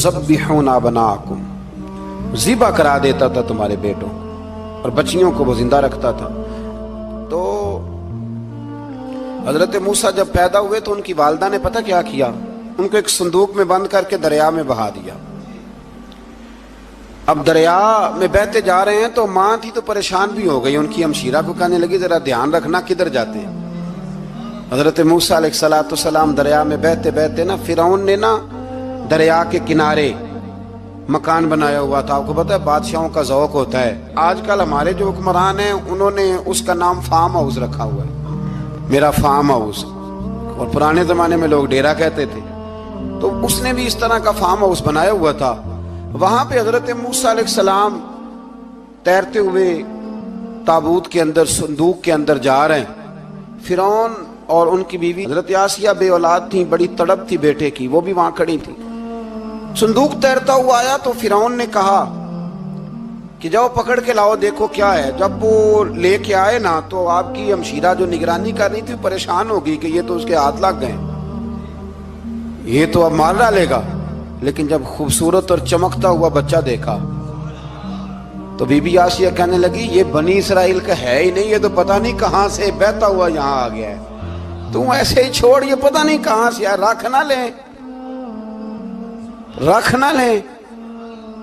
युज़ब्बिहून अबनाअकुम, ज़िबा करा देता था तुम्हारे बेटों और बच्चियों को वो जिंदा रखता था। तो हजरत मूसा जब पैदा हुए तो उनकी वालिदा ने पता क्या किया, उनको एक संदूक में बंद करके दरिया में बहा दिया। अब दरिया में बहते जा रहे हैं तो माँ थी तो परेशान भी हो गई, उनकी हमशीरा को कहने लगी जरा ध्यान रखना किधर जाते हैं। हजरत मूसा अलैहिस्सलाम दरिया में बहते बहते ना फिरौन ने ना दरिया के किनारे मकान बनाया हुआ था। आपको पता है बादशाहों का ज़ौक होता है, आजकल हमारे जो हुक्मरान हैं उन्होंने उसका नाम फार्म हाउस रखा हुआ है, मेरा फार्म हाउस, और पुराने ज़माने में लोग डेरा कहते थे। तो उसने भी इस तरह का फार्म हाउस बनाया हुआ था। वहां पे हजरत मूसा अलैहिस्सलाम तैरते हुए ताबूत के अंदर, संदूक के अंदर जा रहे हैं। फिरौन और उनकी बीवी हजरत आसिया बे औलाद थी, बड़ी तड़प थी बेटे की, वो भी वहां खड़ी थी। संदूक तैरता हुआ आया तो फिरौन ने कहा कि जाओ पकड़ के लाओ, देखो क्या है। जब वो लेके आए ना तो आपकी हमशीरा जो निगरानी कर रही थी परेशान हो गई कि ये तो उसके हाथ लग गए, ये तो अब मार डालेगा। लेकिन जब खूबसूरत और चमकता हुआ बच्चा देखा तो बीबी आसिया कहने लगी ये बनी इसराइल का है ही नहीं, ये तो पता नहीं कहां से बहता हुआ यहां आ गया है, तू ऐसे ही छोड़, ये पता नहीं कहां से है, रख ना ले, रख ना ले।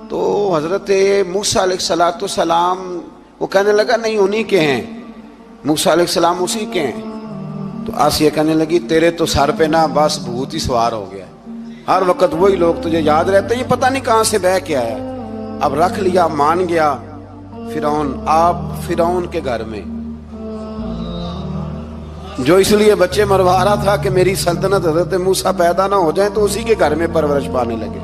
तो हजरत मूसा अलैहिस्सलाम वो कहने लगा नहीं उन्हीं के हैं, मूसा अलैहिस्सलाम उसी के हैं। तो आसिया कहने लगी तेरे तो सर पे ना बस भूत ही सवार हो गया, हर वक्त वही लोग तुझे याद रहते, ये पता नहीं कहां से बह के आया। अब रख लिया, मान गया फिरौन। आप फिरौन के घर में जो इसलिए बच्चे मरवा रहा था कि मेरी सल्तनत हजरत मूसा पैदा ना हो जाए, तो उसी के घर में परवरिश पाने लगे,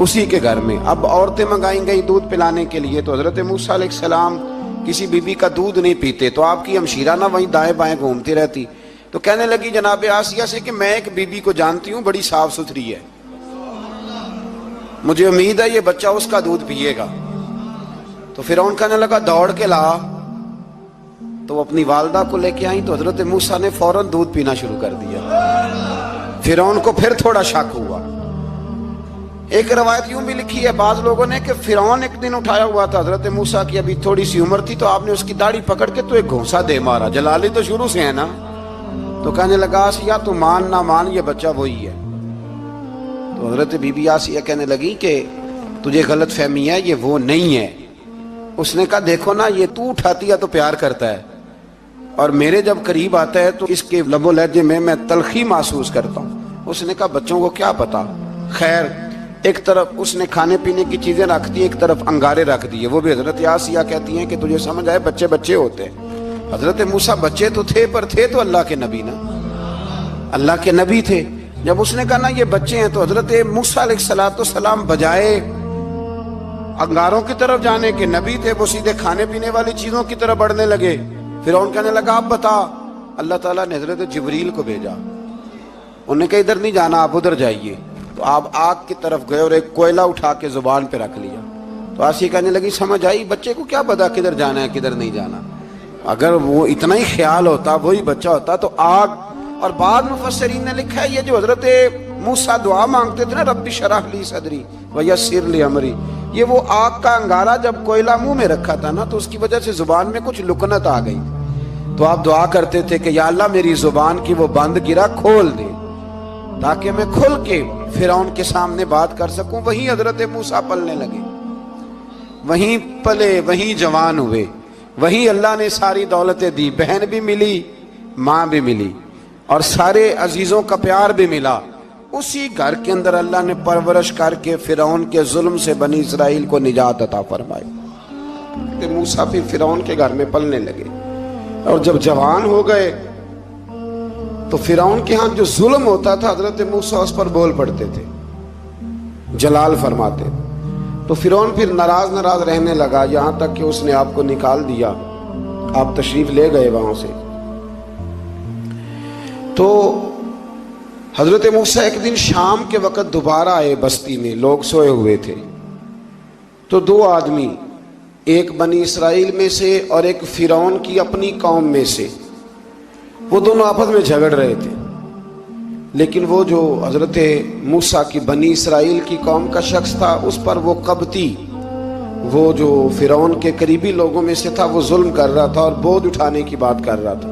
उसी के घर में। अब औरतें मंगाई गई दूध पिलाने के लिए, तो हजरत मूसा अलैहिस्सलाम किसी बीबी का दूध नहीं पीते, तो आपकी हमशीरा ना वहीं दाएं बाएं घूमती रहती। तो कहने लगी जनाब आसिया से कि मैं एक बीबी को जानती हूँ, बड़ी साफ सुथरी है, मुझे उम्मीद है ये बच्चा उसका दूध पिएगा। तो फिरौन कहने लगा दौड़ के ला। तो अपनी वालिदा को लेके आई तो हजरत मूसा ने फौरन दूध पीना शुरू कर दिया। फिरौन को फिर थोड़ा शक हुआ। एक रवायत यूं भी लिखी है बाज लोगों ने कि फिरौन एक दिन उठाया हुआ था हजरत मूसा की, अभी थोड़ी सी उम्र थी, तो आपने उसकी दाढ़ी पकड़ के तो एक घूंसा दे मारा। जलाली तो शुरू से है ना। तो कहने लगा आसिया तू मान ना मान, ये बच्चा वही है। तो हजरत बीबी आसिया कहने लगी कि तुझे गलत फहमी है, ये वो नहीं है। उसने कहा देखो ना, ये तू उठाती है तो प्यार करता है, और मेरे जब करीब आता है तो इसके लबो लहजे में मैं तलखी महसूस करता हूँ। उसने कहा बच्चों को क्या पता। खैर एक तरफ उसने खाने पीने की चीजें रख दी, एक तरफ अंगारे रख दिए। वो भी हजरत आसिया कहती हैं कि तुझे समझ आए बच्चे बच्चे होते हैं। हजरत मूसा बच्चे तो थे, पर थे तो अल्लाह के नबी ना, अल्लाह के नबी थे। जब उसने कहा ना ये बच्चे हैं, तो हजरत मूसा अलैहिस्सलाम बजाए अंगारों की तरफ जाने के, नबी थे वो सीधे खाने पीने वाली चीजों की तरफ बढ़ने लगे। फिरौन कहने लगा आप बता। अल्लाह ताला ने हजरत जिब्रील को भेजा, उन्होंने कहा इधर नहीं जाना, आप उधर जाइए। तो आप आग की तरफ गए और एक कोयला उठा के जुबान पे रख लिया। तो आसिया कहने लगी समझ आई, बच्चे को क्या पता किधर जाना है किधर नहीं जाना, अगर वो इतना ही ख्याल होता, वही बच्चा होता तो आग। और बाद मुफस्सिरीन ने लिखा है ये जो हजरत मूसा दुआ मांगते थे ना, रब्बी शरह ली सदरी व यस्सिर ली अमरी, ये वो आग का अंगारा जब कोयला मुंह में रखा था ना, तो उसकी वजह से जुबान में कुछ लुकनत आ गई। तो आप दुआ करते थे कि या अल्लाह मेरी जुबान की वो बंद गिरा खोल दे, ताकि मैं खुल के फिरौन के सामने बात कर सकूं। वहीं हजरत मूसा पलने लगे, वहीं पले, वहीं जवान हुए, वहीं अल्लाह ने सारी दौलतें दी, बहन भी मिली, माँ भी मिली, और सारे अजीजों का प्यार भी मिला। उसी घर के अंदर अल्लाह ने परवरिश करके फिरौन के जुल्म से बनी इसराइल को निजात अता फरमाई। मूसा भी फिरौन के घर में पलने लगे, और जब जवान हो गए तो फिरौन के यहाँ जो जुल्म होता था हजरत मूसा उस पर बोल पड़ते थे, जलाल फरमाते। तो फिरौन फिर नाराज नाराज रहने लगा, यहां तक कि उसने आपको निकाल दिया, आप तशरीफ ले गए वहां से। तो हजरत मूसा एक दिन शाम के वक्त दोबारा आए बस्ती में, लोग सोए हुए थे। तो दो आदमी, एक बनी इसराइल में से और एक फिरौन की अपनी कौम में से, वो दोनों आपस में झगड़ रहे थे। لیکن وہ جو حضرت موسیٰ کی بنی اسرائیل کی قوم کا شخص تھا اس پر وہ قبطی، وہ جو فرعون کے قریبی لوگوں میں سے تھا، وہ ظلم کر رہا تھا اور بوجھ اٹھانے کی بات کر رہا تھا۔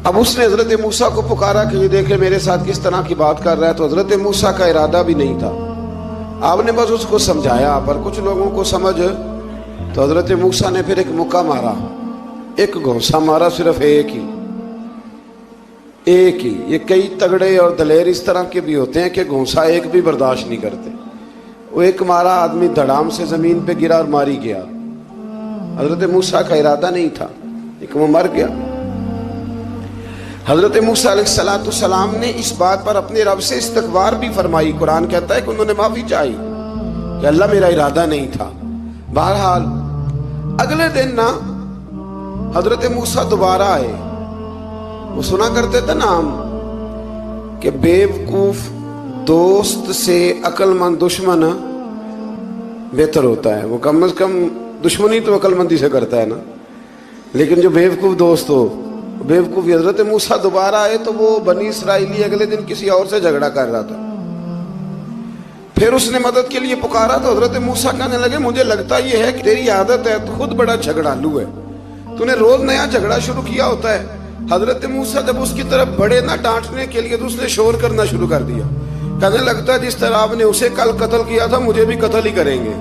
اب اس نے حضرت موسیٰ کو پکارا کہ یہ دیکھے میرے ساتھ کس طرح کی بات کر رہا ہے، تو حضرت موسیٰ کا ارادہ بھی نہیں تھا، آپ نے بس اس کو سمجھایا، پر کچھ لوگوں کو سمجھ، تو حضرت موسیٰ نے پھر ایک مکہ مارا، ایک گھونسا مارا، صرف ایک ہی۔ یہ کئی تگڑے اور دلیر اس طرح کے بھی ہوتے ہیں کہ گھونسا ایک بھی برداشت نہیں کرتے، وہ ایک مارا، آدمی دھڑام سے زمین پہ گرا اور ماری گیا۔ حضرت موسیٰ کا ارادہ نہیں تھا لیکن وہ مر گیا۔ حضرت موسیٰ علیہ السلام نے اس بات پر اپنے رب سے استغفار بھی فرمائی، قرآن کہتا ہے کہ انہوں نے معافی چاہی کہ اللہ میرا ارادہ نہیں تھا۔ بہرحال اگلے دن نا حضرت موسیٰ دوبارہ آئے، وہ سنا کرتے تھے نا ہم کہ بیوقوف دوست سے عقل مند دشمن بہتر ہوتا ہے، وہ کم از کم دشمنی تو عقل مندی سے کرتا ہے نا، لیکن جو بیوقوف دوست ہو بیوقوفی۔ حضرت موسیٰ دوبارہ آئے تو وہ بنی اسرائیلی اگلے دن کسی اور سے جھگڑا کر رہا تھا، پھر اس نے مدد کے لیے پکارا تو حضرت موسیٰ کہنے لگے مجھے لگتا یہ ہے کہ تیری عادت ہے، تو خود بڑا جھگڑالو ہے، تو نے روز نیا جھگڑا شروع کیا ہوتا ہے۔ حضرت موسیٰ جب اس کی طرف بڑھے نہ ڈانٹنے کے لیے تو اس نے شور کرنا شروع کر دیا، کہنے لگتا ہے جس طرح آپ نے اسے کل قتل کیا تھا مجھے بھی قتل ہی کریں گے۔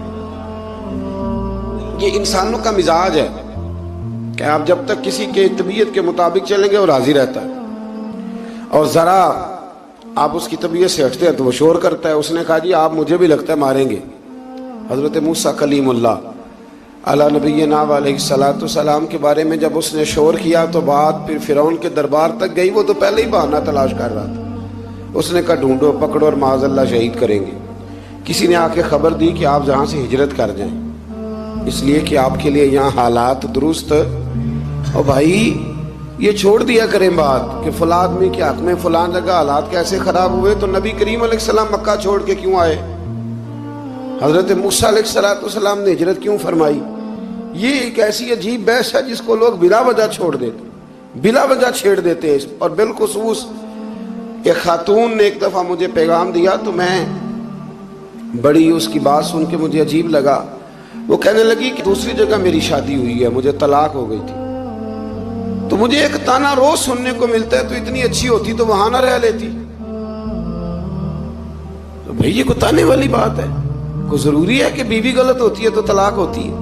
یہ انسانوں کا مزاج ہے کہ آپ جب تک کسی کے طبیعت کے مطابق چلیں گے وہ راضی رہتا ہے، اور ذرا آپ اس کی طبیعت سے ہٹتے ہیں تو وہ شور کرتا ہے۔ اس نے کہا جی آپ مجھے بھی لگتا ہے ماریں گے۔ حضرت موسیٰ کلیم اللہ علی نبینا علیہ السلام کے بارے میں جب اس نے شور کیا تو بات پھر فرعون کے دربار تک گئی، وہ تو پہلے ہی بہانہ تلاش کر رہا تھا۔ اس نے کہا ڈھونڈو پکڑو اور معاذ اللہ شہید کریں گے۔ کسی نے آ کے خبر دی کہ آپ جہاں سے ہجرت کر جائیں، اس لیے کہ آپ کے لیے یہاں حالات درست، اور بھائی یہ چھوڑ دیا کریں بات کہ فلاں آدمی کے حق میں فلاں جگہ حالات کیسے خراب ہوئے، تو نبی کریم علیہ السلام مکہ چھوڑ کے کیوں آئے، حضرت موسیٰ علیہ السلام نے ہجرت کیوں فرمائی۔ یہ ایک ایسی عجیب بحث ہے جس کو لوگ بلا وجہ چھوڑ دیتے، بلا وجہ چھیڑ دیتے ہیں۔ اور بالخصوص ایک خاتون نے ایک دفعہ مجھے پیغام دیا تو میں بڑی اس کی بات سن کے مجھے عجیب لگا، وہ کہنے لگی کہ دوسری جگہ میری شادی ہوئی ہے، مجھے طلاق ہو گئی تھی، تو مجھے ایک تانا روز سننے کو ملتا ہے تو اتنی اچھی ہوتی تو وہاں نہ رہ لیتی۔ تو بھئی یہ کوئی تانے والی بات ہے؟ کوئی ضروری ہے کہ بیوی غلط ہوتی ہے تو طلاق ہوتی ہے؟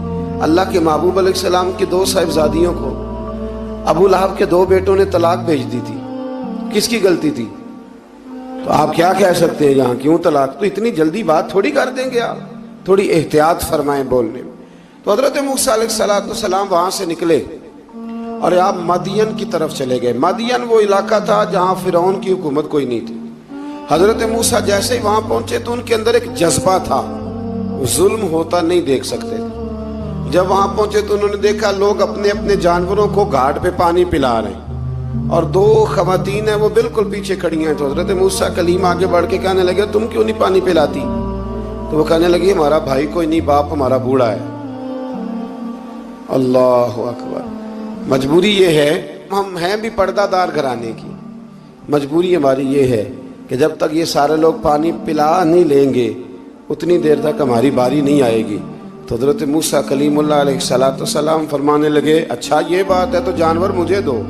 اللہ کے محبوب علیہ السلام کی 2 صاحبزادیوں کو ابو لہب کے 2 بیٹوں نے طلاق بھیج دی تھی، کس کی غلطی تھی؟ تو آپ کیا کہہ سکتے ہیں یہاں کیوں طلاق؟ تو اتنی جلدی بات تھوڑی کر دیں گے آپ، تھوڑی احتیاط فرمائیں بولنے میں۔ تو حضرت موسیٰ علیہ السلام وہاں سے نکلے اور آپ مدین کی طرف چلے گئے۔ مدین وہ علاقہ تھا جہاں فرعون کی حکومت کوئی نہیں تھی۔ حضرت موسیٰ جیسے ہی وہاں پہنچے تو ان کے اندر ایک جذبہ تھا، ظلم ہوتا نہیں دیکھ سکتے۔ جب وہاں پہنچے تو انہوں نے دیکھا لوگ اپنے اپنے جانوروں کو گھاٹ پہ پانی پلا رہے ہیں، اور 2 خواتین ہیں وہ بالکل پیچھے کھڑی ہیں۔ تو حضرت موسیٰ کلیم آگے بڑھ کے کہنے لگے تم کیوں نہیں پانی پلاتی؟ تو وہ کہنے لگی ہمارا بھائی کوئی نہیں، باپ ہمارا بوڑھا ہے۔ اللہ اکبر۔ مجبوری یہ ہے، ہم ہیں بھی پردہ دار گھرانے کی، مجبوری ہماری یہ ہے کہ جب تک یہ سارے لوگ پانی پلا نہیں لیں گے اتنی دیر تک ہماری باری نہیں آئے گی۔ تو حضرت موسیٰ کلیم اللہ علیہ السلام فرمانے لگے اچھا یہ بات ہے تو جانور مجھے دو۔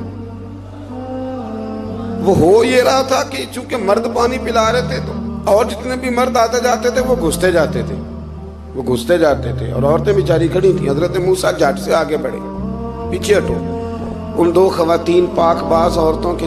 وہ ہو یہ رہا تھا کہ چونکہ مرد پانی پلا رہے تھے تو اور جتنے بھی مرد آتے جاتے تھے وہ گھستے جاتے تھے اور عورتیں بیچاری کھڑی تھیں۔ حضرت موسیٰ جھٹ سے آگے بڑھے، پیچھے ہٹو۔ ان 2 خواتین پاک باز عورتوں کے